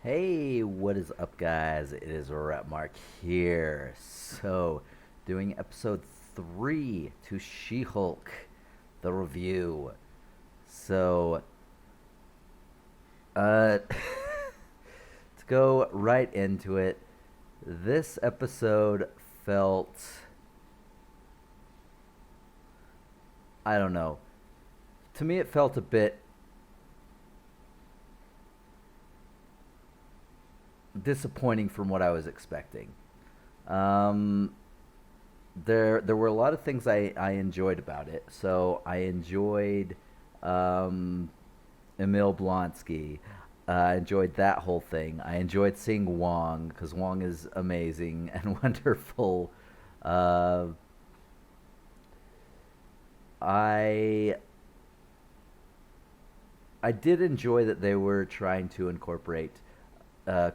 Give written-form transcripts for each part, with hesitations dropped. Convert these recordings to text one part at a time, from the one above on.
Hey, what is up, guys? It is Rapmark here. So, doing episode 3 to She Hulk, the review. So, to go right into it, this episode felt, I don't know, to me it felt a bit disappointing from what I was expecting. Um, there were a lot of things I enjoyed about it. So I enjoyed um, Emil Blonsky. I enjoyed that whole thing. I enjoyed seeing Wong because Wong is amazing and wonderful. Uh, I I did enjoy that they were trying to incorporate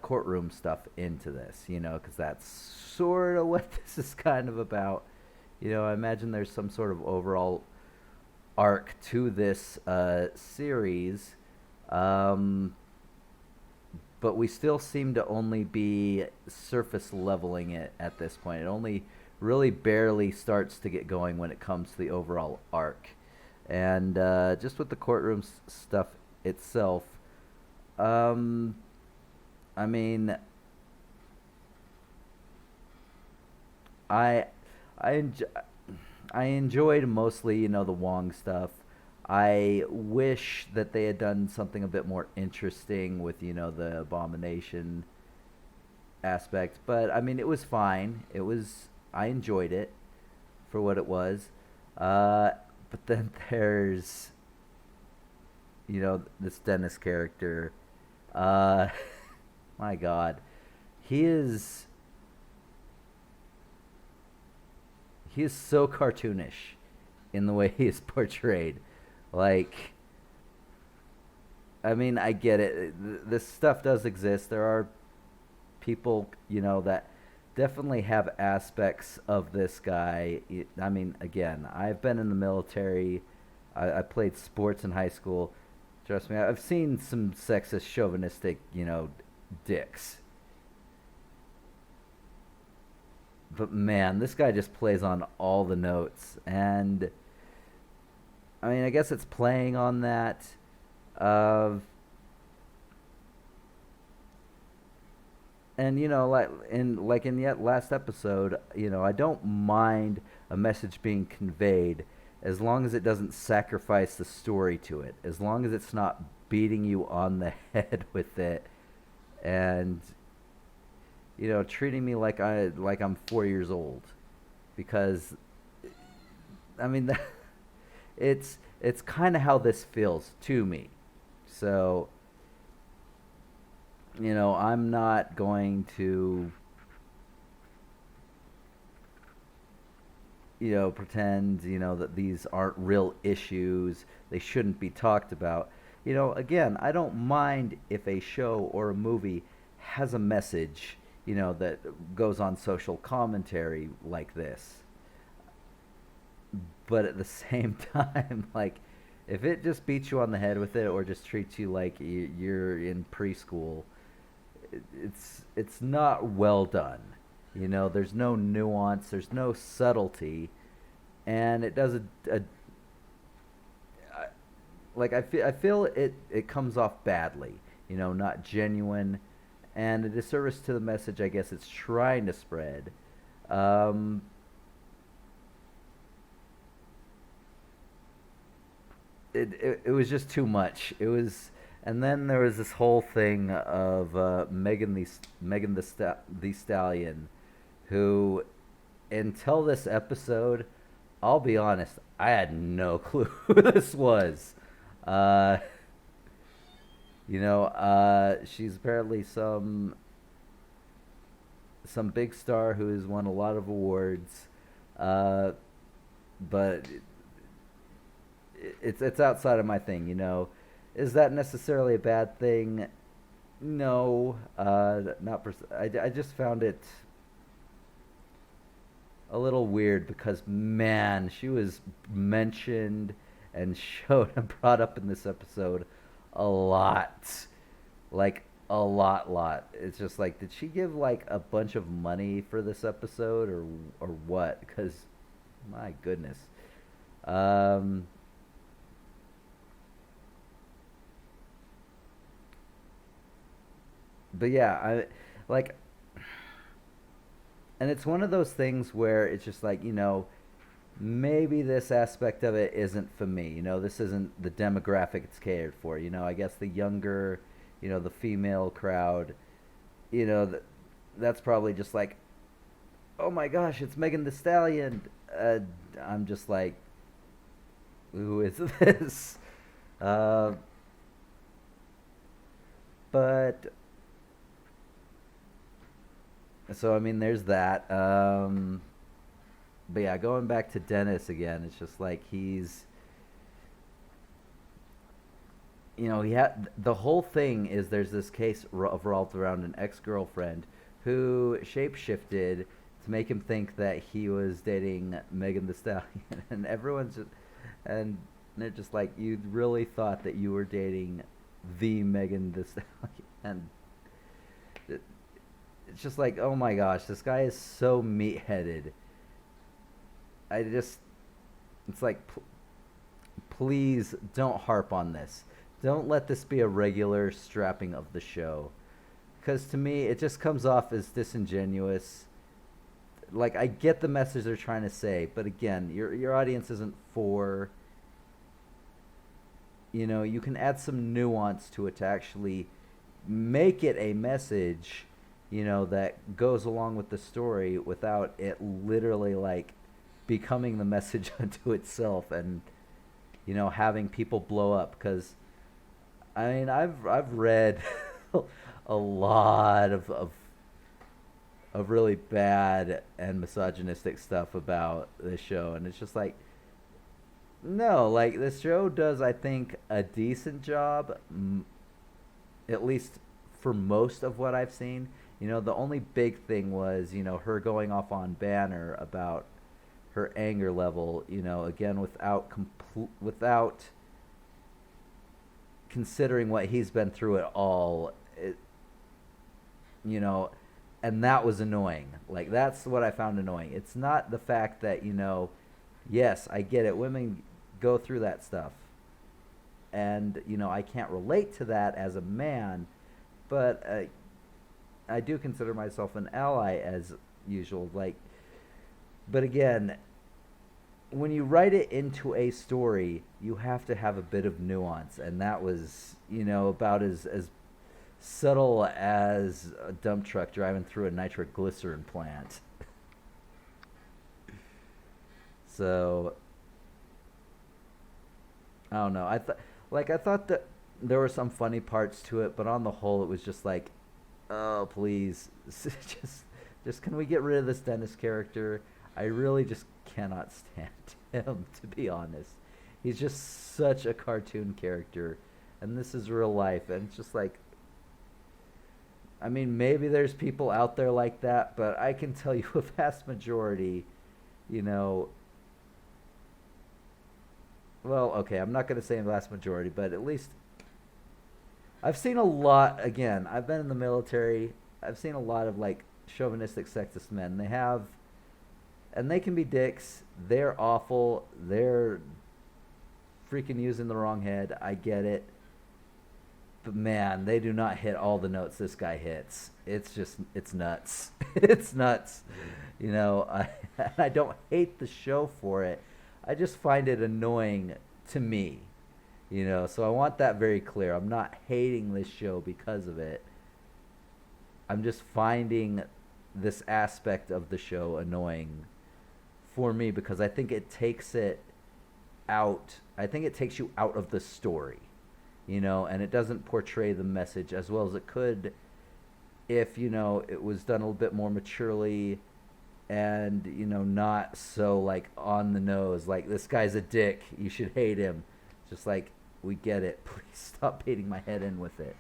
courtroom stuff into this, because that's sort of what this is kind of about. I imagine there's some sort of overall arc to this series, um, but we still seem to only be surface leveling it at this point. It only really barely starts to get going when it comes to the overall arc. And just with the courtroom stuff itself, um, I mean, I I enj- I enjoyed mostly, the Wong stuff. I wish that they had done something a bit more interesting with, the abomination aspect, but I mean, it was fine. I enjoyed it for what it was. Uh, but then there's, this Dennis character. Uh, my God, he is he is so cartoonish in the way he is portrayed. Like, I mean, I get it. This stuff does exist. There are people, that definitely have aspects of this guy. I mean, again, I've been in the military. I played sports in high school. Trust me, I've seen some sexist, chauvinistic, dicks. But man, this guy just plays on all the notes. And I mean, I guess it's playing on that. Uh, and like in yet last episode, I don't mind a message being conveyed as long as it doesn't sacrifice the story to it. As long as it's not beating you on the head with it and treating me like I'm 4 years old, because I mean it's kind of how this feels to me. So I'm not going to pretend that these aren't real issues. They shouldn't be talked about. Again, I don't mind if a show or a movie has a message, that goes on social commentary like this. But at the same time, like, if it just beats you on the head with it or just treats you like you're in preschool, it's not well done. There's no nuance, there's no subtlety, and it does I feel it comes off badly. Not genuine, and a disservice to the message I guess it's trying to spread. Um, it was just too much. And then there was this whole thing of Megan the Stallion, who until this episode, I'll be honest, I had no clue who this was. Uh, she's apparently some big star who has won a lot of awards, uh, but it's outside of my thing. Is that necessarily a bad thing? No, not. I just found it a little weird because man, she was mentioned and showed and brought up in this episode a lot. Like a lot. It's just like, did she give like a bunch of money for this episode, or what? Because my goodness. Um, but yeah, I like, and it's one of those things where it's just like, maybe this aspect of it isn't for me. This isn't the demographic it's catered for. I guess the younger, the female crowd, you know, th- that's probably just like, oh my gosh, it's Megan the Stallion. I'm just like, who is this? Uh, but so I mean, there's that. But yeah, going back to Dennis again, it's just like he had the whole thing is there's this case revolved around an ex-girlfriend who shapeshifted to make him think that he was dating Megan the Stallion, and everyone's just and they're just like, you really thought that you were dating the Megan the Stallion, and it's just like, oh my gosh, this guy is so meat-headed. I just, it's like, please don't harp on this. Don't let this be a regular strapping of the show. Because to me, it just comes off as disingenuous. Like, I get the message they're trying to say, but again, your audience isn't for. You can add some nuance to it to actually make it a message, that goes along with the story without it literally like becoming the message unto itself, and having people blow up. Because I mean, I've read a lot of really bad and misogynistic stuff about this show, and it's just like, no, like this show does, I think, a decent job, at least for most of what I've seen. The only big thing was, her going off on Banner about her anger level. Again, without considering what he's been through at all. You know, and that was annoying. Like, that's what I found annoying. It's not the fact that, yes, I get it. Women go through that stuff. And, I can't relate to that as a man, but I do consider myself an ally as usual. Like, but again, when you write it into a story, you have to have a bit of nuance, and that was, about as subtle as a dump truck driving through a nitroglycerin plant. So I don't know. I thought that there were some funny parts to it, but on the whole, it was just like, oh please, just can we get rid of this Dennis character? I really just cannot stand him, to be honest. He's just such a cartoon character, and this is real life, and it's just like, I mean, maybe there's people out there like that, but I can tell you a vast majority, you know, well, okay, I'm not going to say a vast majority, but at least I've seen a lot. Again, I've been in the military. I've seen a lot of like chauvinistic, sexist men. And they can be dicks. They're awful. They're freaking using the wrong head. I get it. But man, they do not hit all the notes this guy hits. It's nuts. It's nuts. I don't hate the show for it. I just find it annoying to me. So I want that very clear. I'm not hating this show because of it. I'm just finding this aspect of the show annoying for me, because I think it takes it out. I think it takes you out of the story, and it doesn't portray the message as well as it could if, it was done a little bit more maturely and, not so like on the nose, like this guy's a dick, you should hate him. Just like, we get it. Please stop beating my head in with it.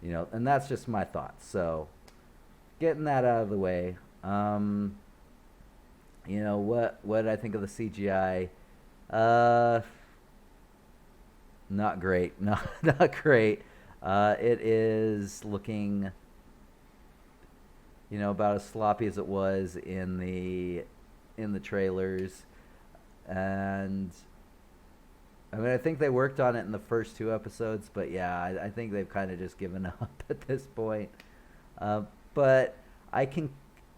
And that's just my thoughts. So, getting that out of the way, what I think of the CGI? Not great. Not great. It is looking, about as sloppy as it was in the trailers, and I mean, I think they worked on it in the first two episodes, but yeah, I think they've kind of just given up at this point. Uh, but I can,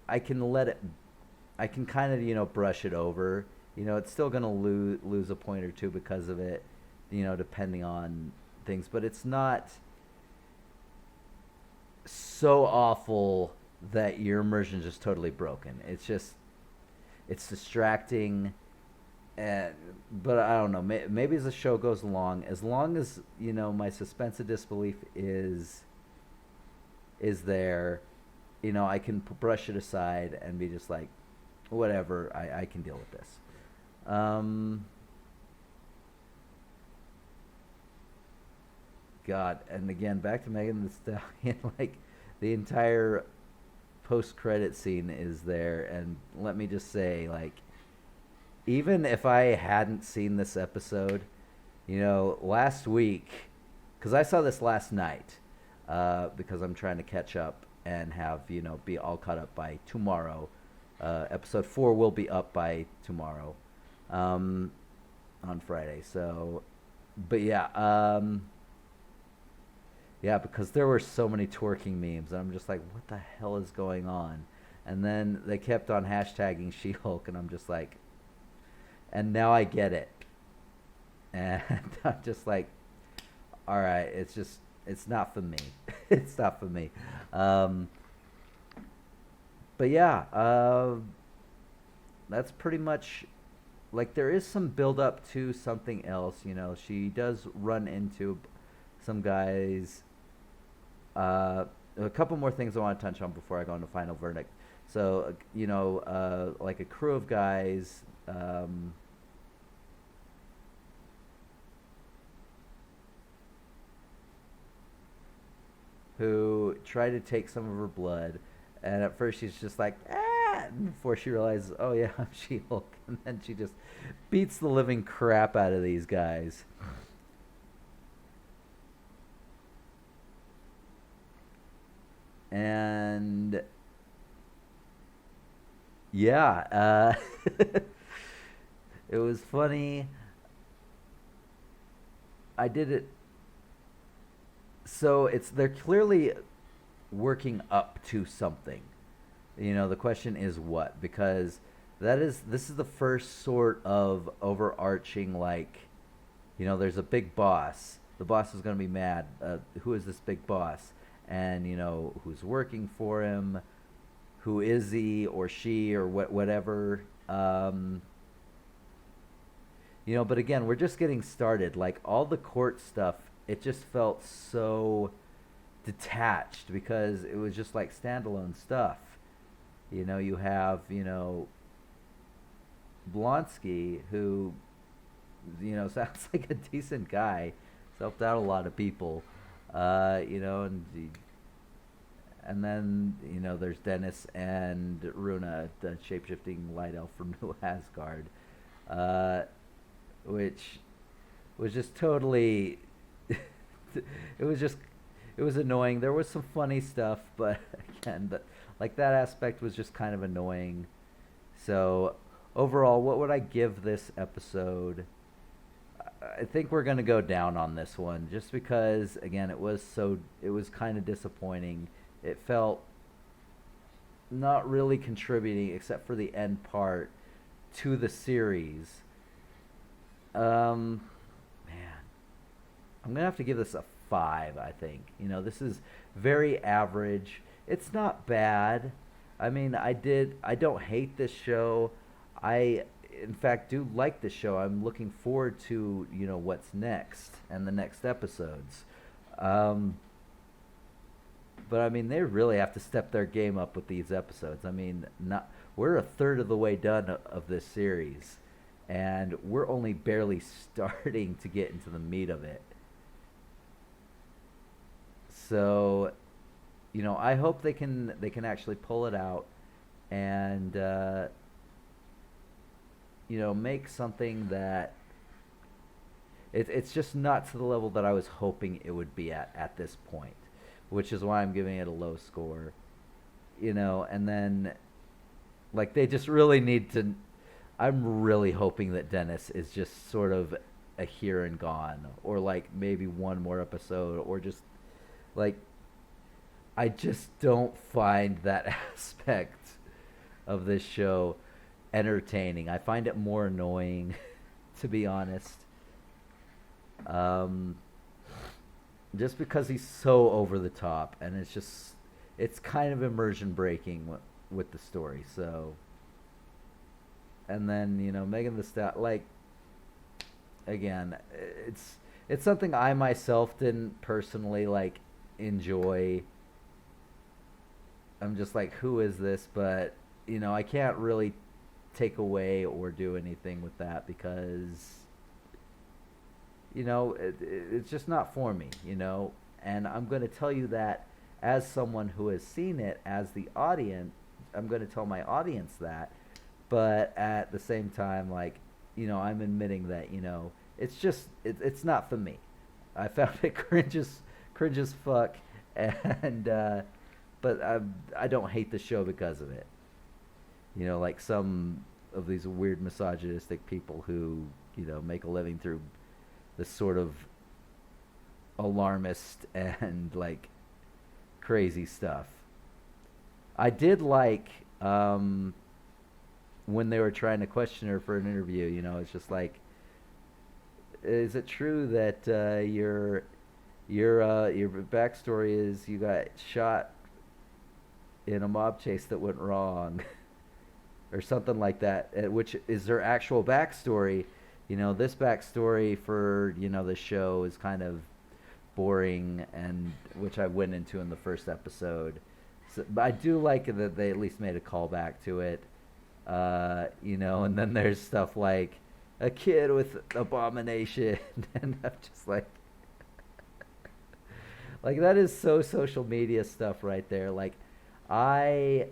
I can let it, I can kind of brush it over. It's still gonna lose a point or two because of it, depending on things. But it's not so awful that your immersion is just totally broken. It's distracting, and but I don't know. Maybe as the show goes along, as long as my suspense of disbelief is there, I can brush it aside and be just like, whatever. I can deal with this. Um, God, and again, back to Megan Thee Stallion. Like the entire post-credit scene is there, and let me just say, like, even if I hadn't seen this episode, last week, because I saw this last night, because I'm trying to catch up and have be all caught up by tomorrow. Episode 4 will be up by tomorrow, um, on Friday. So, but yeah, yeah, because there were so many twerking memes, and I'm just like, what the hell is going on? And then they kept on hashtagging She-Hulk, and I'm just like, and now I get it. And I'm just like, all right, it's not for me. It's not for me. Um, but yeah, that's pretty much, like, there is some build up to something else. She does run into some guys. A couple more things I want to touch on before I go into final verdict. So, like a crew of guys. Who try to take some of her blood, and at first she's just like, ah, and before she realizes, oh yeah, I'm She-Hulk, and then she just beats the living crap out of these guys. And yeah, it was funny. I did it. So they're clearly working up to something. The question is what, because this is the first sort of overarching, like, there's a big boss. The boss is going to be mad. Who is this big boss? And who's working for him? Who is he or she or whatever? But again, we're just getting started. Like all the court stuff, it just felt so detached because it was just like standalone stuff. You have Blonsky, who sounds like a decent guy. He's helped out a lot of people, and then there's Dennis and Runa, the shapeshifting light elf from New Asgard, uh, which was just totally. it was just it was annoying. There was some funny stuff, but again, like that aspect was just kind of annoying. So overall, what would I give this episode? I think we're gonna go down on this one, just because again, it was kind of disappointing. It felt not really contributing, except for the end part, to the series. Man, I'm gonna have to give this a 5. I think this is very average. It's not bad. I mean, I don't hate this show. I, in fact, do like this show. I'm looking forward to what's next and the next episodes. Um, but I mean, they really have to step their game up with these episodes. I mean, not we're a third of the way done of this series, and we're only barely starting to get into the meat of it. So, I hope they can actually pull it out and make something that it's just not to the level that I was hoping it would be at this point, which is why I'm giving it a low score. And then like they just really need to. I'm really hoping that Dennis is just sort of a here and gone, or like maybe one more episode, or just like I just don't find that aspect of this show entertaining. I find it more annoying, to be honest. Um, just because he's so over the top, and it's kind of immersion breaking with the story. So, and then Megan the Stallion, like again, it's something I myself didn't personally like enjoy. I'm just like, who is this? But I can't really take away or do anything with that because it's just not for me. And I'm going to tell you that as someone who has seen it, as the audience. I'm going to tell my audience that, but at the same time, like, I'm admitting that, it's just, it's not for me. I found it cringe as fuck, and, but I don't hate the show because of it. Like some of these weird misogynistic people who, make a living through this sort of alarmist and, like, crazy stuff. I did like when they were trying to question her for an interview. It's just like, is it true that your backstory is you got shot in a mob chase that went wrong, or something like that? Which is their actual backstory. This backstory for the show is kind of boring, and which I went into in the first episode. So, but I do like that they at least made a callback to it, and then there's stuff like a kid with abomination, and I'm just like that is so social media stuff right there. Like, I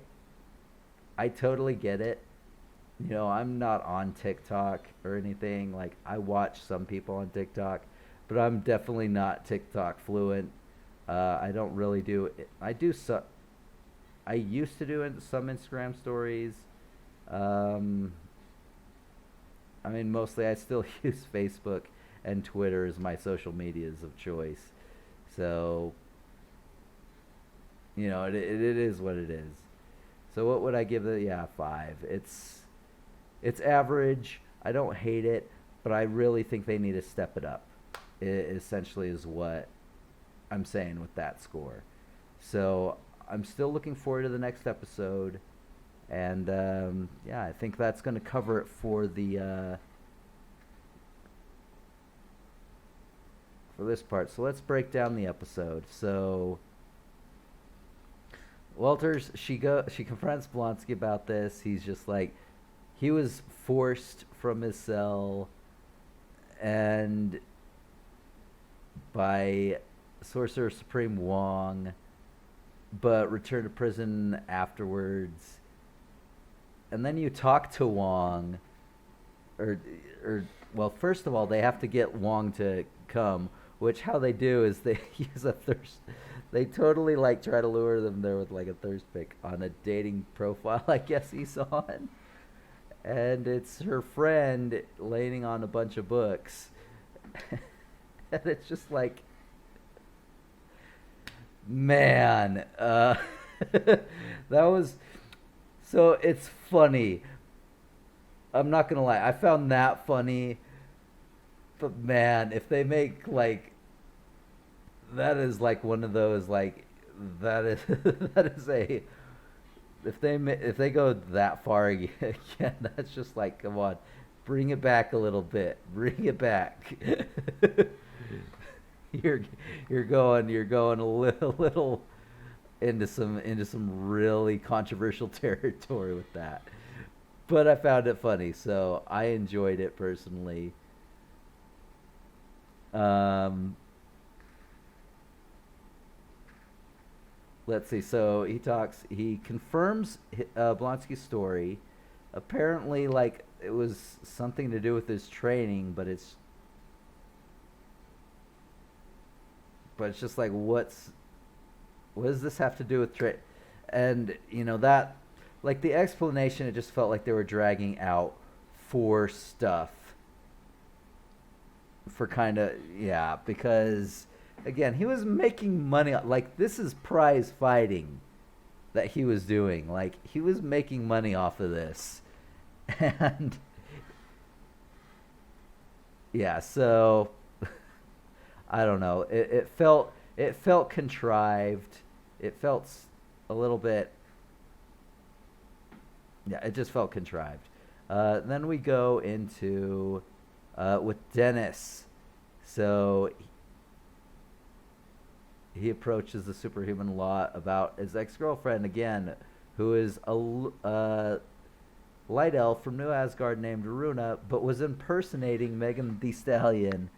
totally get it. I'm not on TikTok or anything. Like, I watch some people on TikTok, but I'm definitely not TikTok fluent. I don't really do it. I used to do some Instagram stories. Mostly I still use Facebook and Twitter as my social medias of choice. So, it is what it is. So what would I give it? Yeah, 5. It's average. I don't hate it, but I really think they need to step it up. It essentially is what I'm saying with that score. So I'm still looking forward to the next episode, and I think that's going to cover it for this part. So let's break down the episode. So Walters, she confronts Blonsky about this. He's just like, he was forced from his cell, and by Sorcerer Supreme Wong, but returned to prison afterwards. And then you talk to Wong, or well, first of all, they have to get Wong to come, which how they do is they use a thirst. They totally like try to lure them there with like a thirst pick on a dating profile, I guess he's on. And it's her friend leaning on a bunch of books. And it's just like, man, that was, so it's funny. I'm not gonna lie, I found that funny, but man, if they make like, that is like one of those like, that is that is a, if they go that far again, that's just like, come on, bring it back a little bit, bring it back. you're going a little into some really controversial territory with that, but I found it funny, so I enjoyed it personally. Let's see. So he confirms Blonsky's story. Apparently, like, it was something to do with his training, but it's but it's just like, what does this have to do with trade? And that, like, the explanation, it just felt like they were dragging out for stuff, for kind of, yeah, because again, he was making money. Like, this is prize fighting that he was doing. Like, he was making money off of this. And yeah, so I don't know. It felt contrived. It felt a little bit. Yeah, it just felt contrived. Then we go into with Dennis. So he approaches the superhuman lot about his ex-girlfriend again, who is a light elf from New Asgard named Runa, but was impersonating Megan Thee Stallion,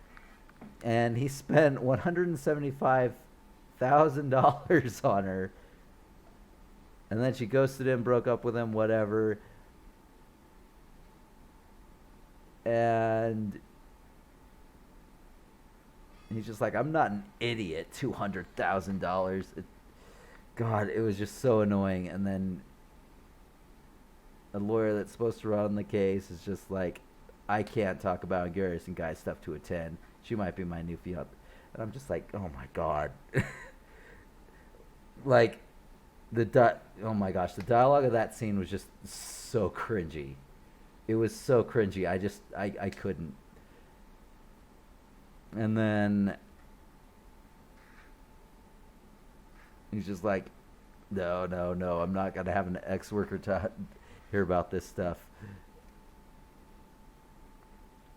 and he spent $175,000 on her, and then she ghosted him, broke up with him, whatever, and he's just like, I'm not an idiot. $200,000. God, it was just so annoying. And then a lawyer that's supposed to run the case is just like, I can't talk about Garrison Guy stuff to a 10. She might be my new fiance. And I'm just like, oh my God. Like, oh my gosh, the dialogue of that scene was just so cringy. It was so cringy. I couldn't. And then he's just like, no, I'm not going to have an ex-worker hear about this stuff.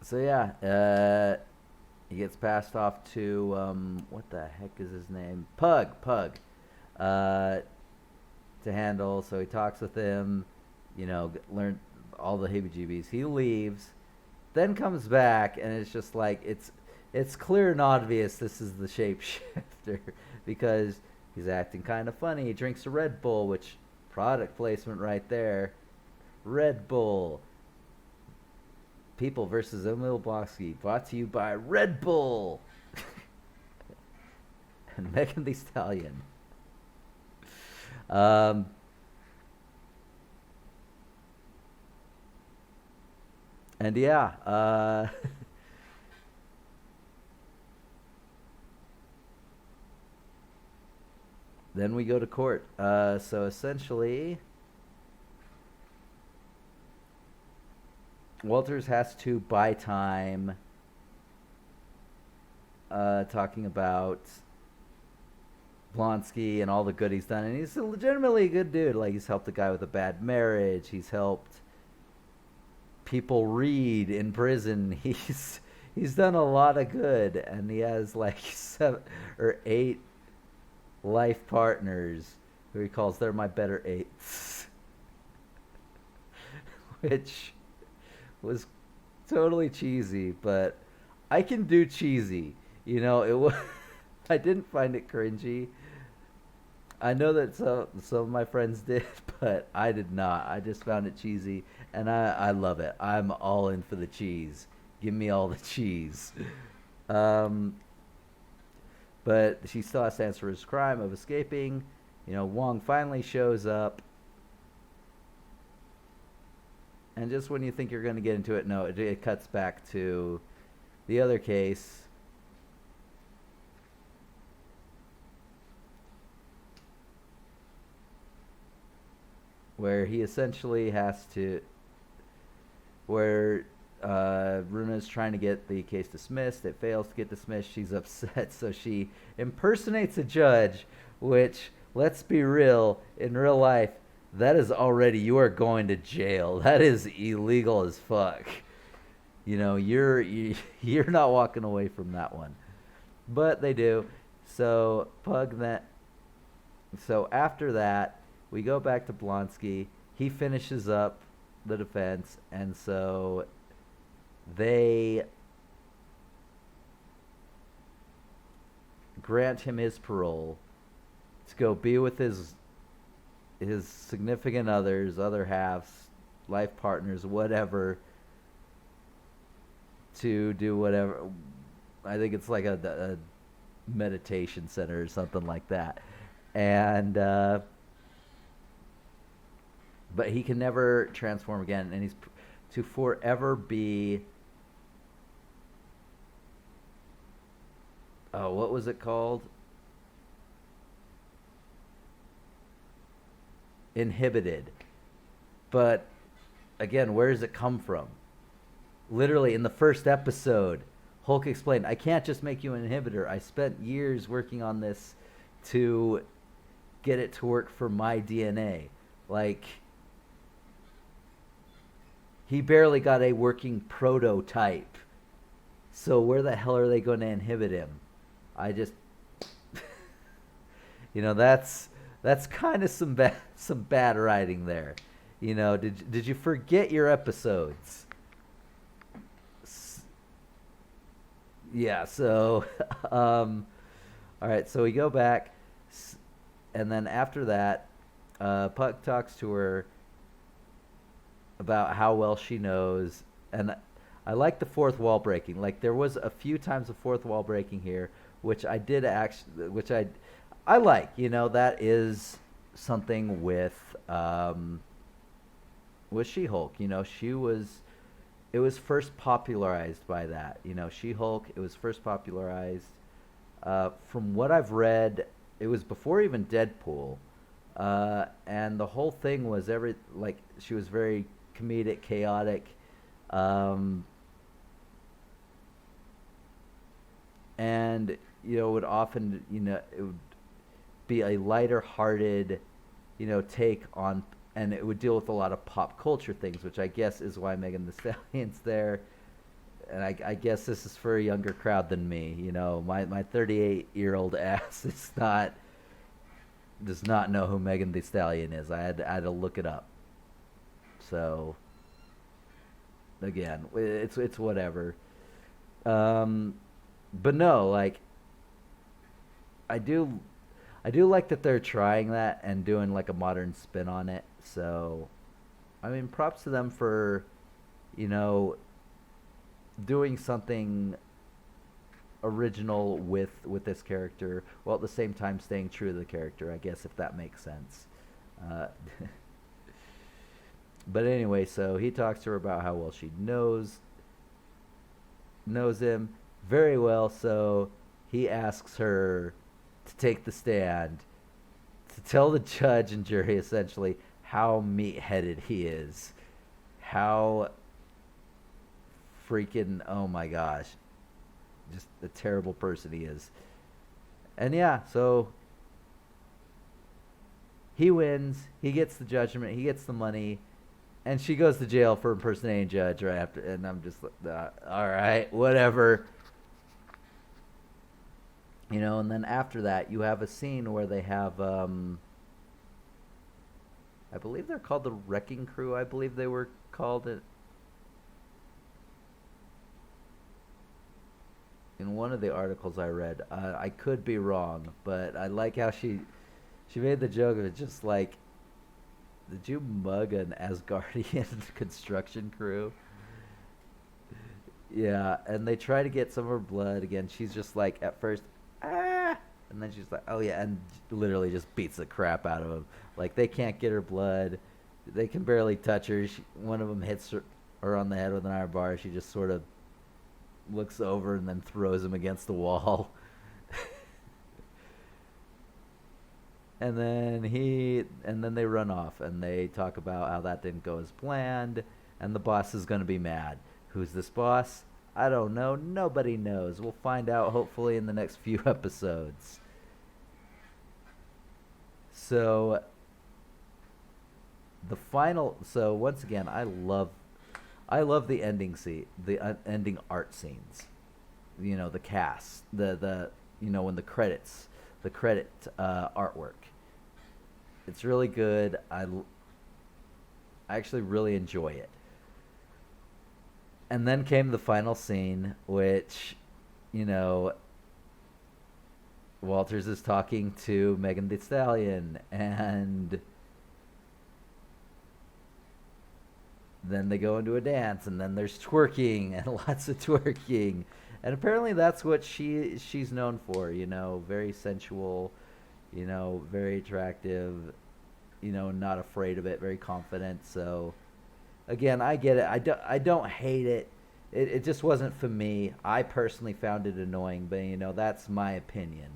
So yeah, he gets passed off to, what the heck is his name? Pug, to handle. So he talks with him, learn all the heebie-jeebies. He leaves, then comes back, and it's just like, it's clear and obvious this is the shapeshifter because he's acting kind of funny. He drinks a Red Bull, which, product placement right there. Red Bull. People versus Emil Blonsky, brought to you by Red Bull. And Megan Thee Stallion. And yeah, then we go to court. So essentially, Walters has to buy time talking about Blonsky and all the good he's done. And he's legitimately a good dude. Like, he's helped a guy with a bad marriage. He's helped people read in prison. He's done a lot of good. And he has like 7 or 8 life partners who he calls they're my better eights. Which was totally cheesy, but I can do cheesy. It was. I didn't find it cringy. I know that some of my friends did, but I did not. I just found it cheesy, and I love it. I'm all in for the cheese. Give me all the cheese. But she still has to answer his crime of escaping. Wong finally shows up. And just when you think you're going to get into it, no, it cuts back to the other case. Where he essentially has to... Where Runa's trying to get the case dismissed. It fails to get dismissed. She's upset, so she impersonates a judge, which, let's be real, in real life, that is already, you are going to jail. That is illegal as fuck. You're not walking away from that one. But they do. So So after that, we go back to Blonsky. He finishes up the defense, and so they grant him his parole to go be with his significant others, other halves, life partners, whatever, to do whatever. I think it's like a meditation center or something like that. And but he can never transform again, and he's to forever be. Oh, what was it called? Inhibited. But again, where does it come from? Literally in the first episode, Hulk explained, I can't just make you an inhibitor. I spent years working on this to get it to work for my DNA. Like, he barely got a working prototype. So where the hell are they going to inhibit him? I just, that's kind of some bad writing there. Did you forget your episodes? Yeah. So, all right. So we go back, and then after that, Puck talks to her about how well she knows, and I like the fourth wall breaking. Like, there was a few times of fourth wall breaking here, which I did actually, which I like. That is something with She-Hulk. It was first popularized by that. She-Hulk. It was first popularized. From what I've read, it was before even Deadpool, and the whole thing was she was very comedic, chaotic. And it would often it would be a lighter hearted take on, and it would deal with a lot of pop culture things, which I guess is why Megan Thee Stallion's there. And I guess this is for a younger crowd than me. My 38-year-old ass does not know who Megan Thee Stallion is. I had to look it up. So again, it's whatever. But no, like, I do like that they're trying that and doing like a modern spin on it. So, I mean, props to them for, doing something original with this character, while at the same time staying true to the character, I guess, if that makes sense. But anyway, so he talks to her about how well she knows him very well. So he asks her to take the stand, to tell the judge and jury essentially how meat-headed he is, how freaking, oh my gosh, just a terrible person he is. And yeah, so he wins, he gets the judgment, he gets the money, and she goes to jail for impersonating judge right after. And I'm just like, all right, whatever. And then after that, you have a scene where they have, I believe they're called the Wrecking Crew. I believe they were called it in one of the articles I read. I could be wrong, but I like how she made the joke of it, just like, did you mug an Asgardian construction crew? Yeah, and they try to get some of her blood again. She's just like, at first, ah, and then she's like, oh yeah, and literally just beats the crap out of him. Like, they can't get her blood, they can barely touch her. One of them hits her on the head with an iron bar. She just sort of looks over and then throws him against the wall. And then they run off, and they talk about how that didn't go as planned, and the boss is going to be mad. Who's this boss? I don't know. Nobody knows. We'll find out hopefully in the next few episodes. So once again, I love the ending art scenes. The cast, when the credit artwork. It's really good. I actually really enjoy it. And then came the final scene, which, Walters is talking to Megan Thee Stallion, and then they go into a dance, and then there's twerking, and lots of twerking, And apparently that's what she's known for, you know, very sensual, you know, very attractive, you know, not afraid of it, very confident. So again, I get it. I don't hate it. It just wasn't for me. I personally found it annoying, but you know, that's my opinion.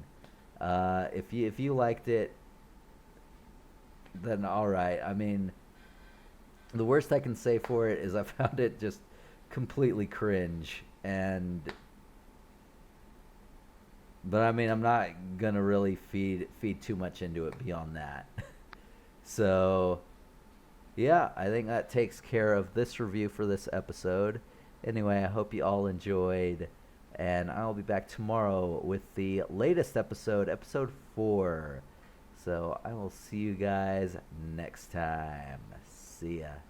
If you liked it, then all right. I mean, the worst I can say for it is I found it just completely cringe. And but I mean, I'm not gonna really feed too much into it beyond that. So yeah, I think that takes care of this review for this episode. Anyway, I hope you all enjoyed, and I'll be back tomorrow with the latest episode, episode 4. So I will see you guys next time. See ya.